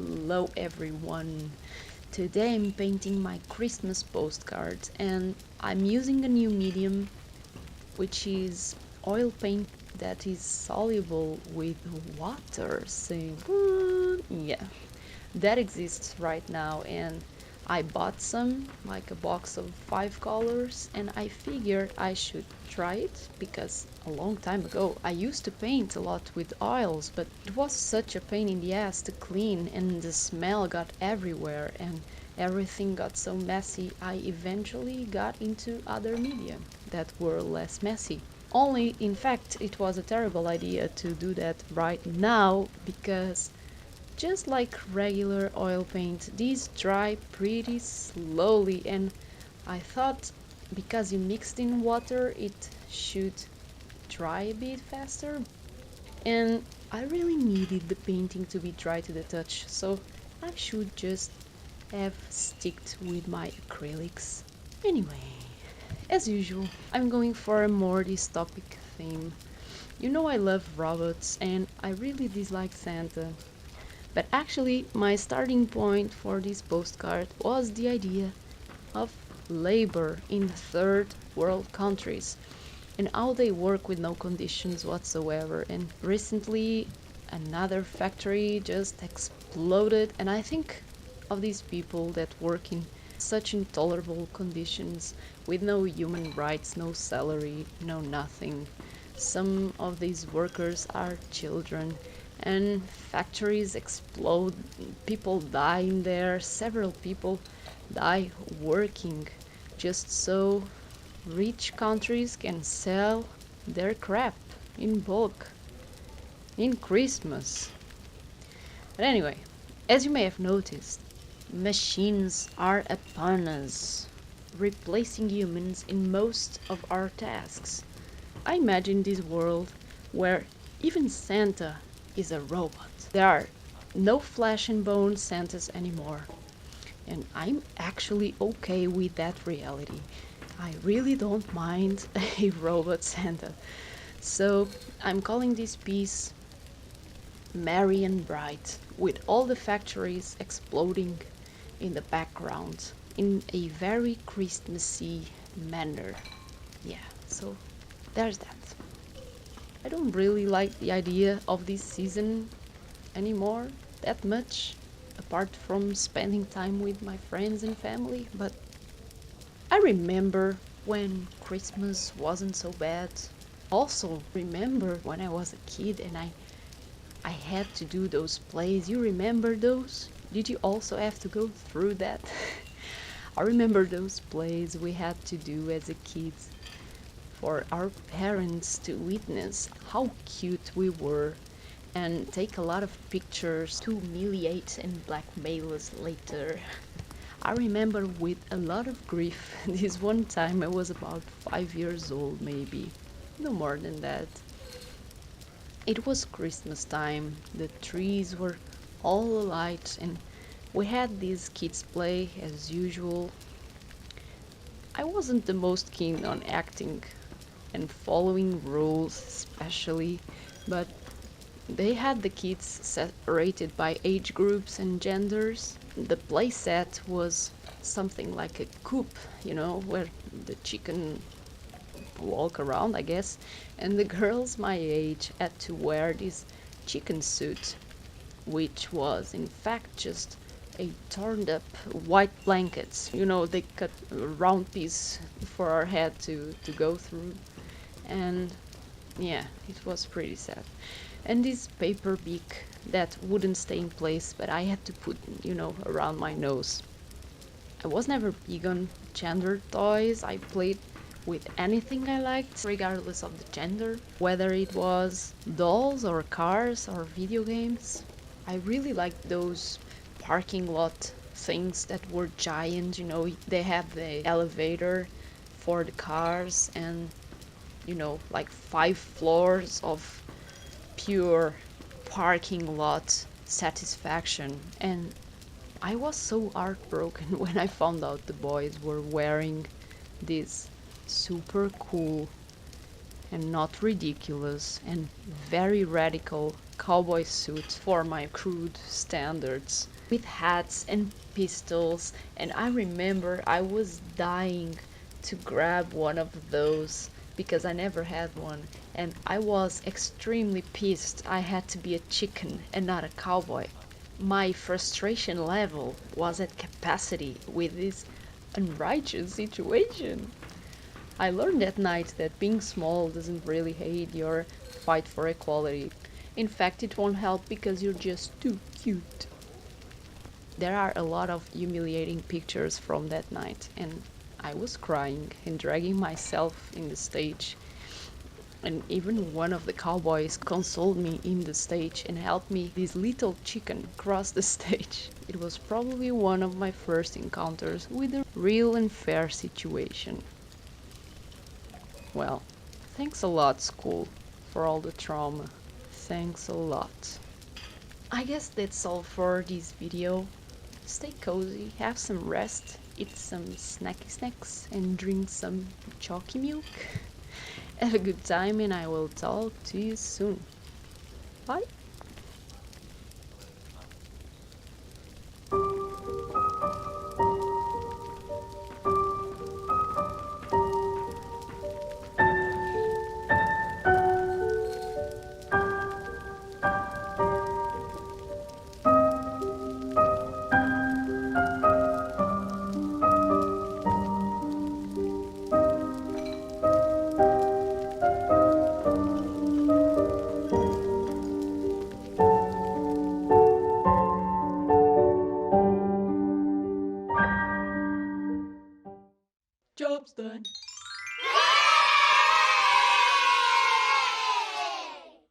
Hello everyone! Today I'm painting my Christmas postcards and I'm using a new medium which is oil paint that is soluble with water. Say what? Yeah, that exists right now and I bought some, like a box of 5 colors, and I figured I should try it because a long time ago I used to paint a lot with oils, but it was such a pain in the ass to clean and the smell got everywhere and everything got so messy. I eventually got into other media that were less messy. Only, in fact, it was a terrible idea to do that right now because just like regular oil paint, these dry pretty slowly, and I thought because you mixed in water it should dry a bit faster. And I really needed the painting to be dry to the touch, so I should just have sticked with my acrylics. Anyway, as usual, I'm going for a more dystopic theme. You know I love robots and I really dislike Santa. But actually, my starting point for this postcard was the idea of labor in third world countries and how they work with no conditions whatsoever. And recently, another factory just exploded, and I think of these people that work in such intolerable conditions with no human rights, no salary, no nothing. Some of these workers are children and factories explode, people die in there, several people die working just so rich countries can sell their crap in bulk in Christmas. But anyway, as you may have noticed, machines are upon us, replacing humans in most of our tasks. I imagine this world where even Santa is a robot. There are no flesh and bone Santas anymore. And I'm actually okay with that reality. I really don't mind a robot Santa. So I'm calling this piece Merry and Bright, with all the factories exploding in the background in a very Christmassy manner. Yeah, so there's that. I don't really like the idea of this season anymore that much, apart from spending time with my friends and family, but I remember when Christmas wasn't so bad. Also remember when I was a kid and I had to do those plays. You remember those? Did you also have to go through that? I remember those plays we had to do as a kid for our parents to witness how cute we were and take a lot of pictures to humiliate and blackmail us later. I remember with a lot of grief this one time I was about 5 years old, maybe, no more than that. It was Christmas time, the trees were all alight, and we had these kids play as usual. I wasn't the most keen on acting and following rules especially, but they had the kids separated by age groups and genders. The play set was something like a coop, where the chicken walk around, I guess, and the girls my age had to wear this chicken suit, which was in fact just a torn up white blankets. They cut a round piece for our head to go through, and yeah, it was pretty sad. And this paper beak that wouldn't stay in place, but I had to put, around my nose. I was never big on gender toys. I played with anything I liked, regardless of the gender, whether it was dolls or cars or video games. I really liked those parking lot things that were giant, they had the elevator for the cars and, like 5 floors of pure parking lot satisfaction. And I was so heartbroken when I found out the boys were wearing these super cool and not ridiculous, and very radical cowboy suit for my crude standards, with hats and pistols. And I remember I was dying to grab one of those because I never had one, and I was extremely pissed I had to be a chicken and not a cowboy. My frustration level was at capacity with this unrighteous situation. I learned that night that being small doesn't really aid your fight for equality. In fact, it won't help because you're just too cute. There are a lot of humiliating pictures from that night, and I was crying and dragging myself in the stage. And even one of the cowboys consoled me in the stage and helped me, this little chicken, cross the stage. It was probably one of my first encounters with a real and fair situation. Well, thanks a lot, school, for all the trauma. Thanks a lot. I guess that's all for this video. Stay cozy, have some rest, eat some snacky snacks, and drink some chalky milk. Have a good time, and I will talk to you soon. Bye! Job's done.